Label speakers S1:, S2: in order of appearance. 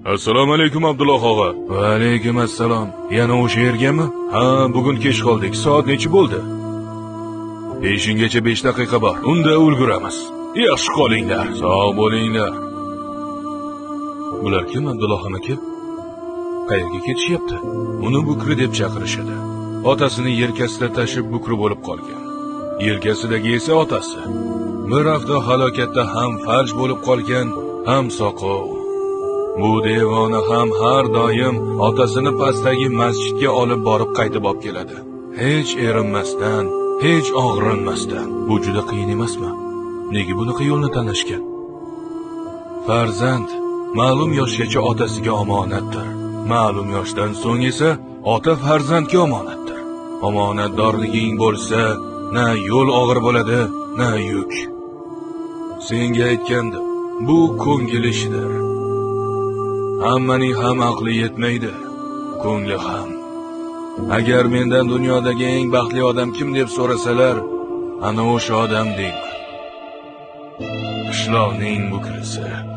S1: Assalomu alaykum Abdulloh og'a. Va alaykum assalom. Yana o'sha yergami? Ha, bugun kech qoldik. Soat necha bo'ldi? Peshingacha 5 daqiqa bor. Unda ulguramiz. Yaxshi qolinglar. Sog' bo'linglar. Bular kim, Abdulloh aka? Qayerga ketishyapti? Uni Bukri deb chaqirishadi. Otasini yelkasida tashib Bukri bo'lib qolgan. Yelkasidagi esa otasi. Bir hafta halokatda ham farj bo'lib qolgan, ham soqov. Bu devona ham har doim otasini pastdagi masjidga olib borib qaytib olib keladi. Hech erinmasdan, hech og'rinmasdan. Bu juda qiyin emasmi? Nega bunaqa yo'lni tanlashgan? Farzand ma'lum yoshgacha otasiga omonatdir. Ma'lum yoshdan so'ng esa ota farzandga omonatdir. Omonatdorliging bo'lsa, na yo'l og'ir bo'ladi, na yuk. Senga aytgandim, bu ko'ngil ishidir. Hammaning ham aqli yetmaydi, ko'ngli ham. Agar mendan dunyodagi eng baxtli odam kim deb so'rasalar, ana o'sha odam deyman. Qishloqning Bukrisi.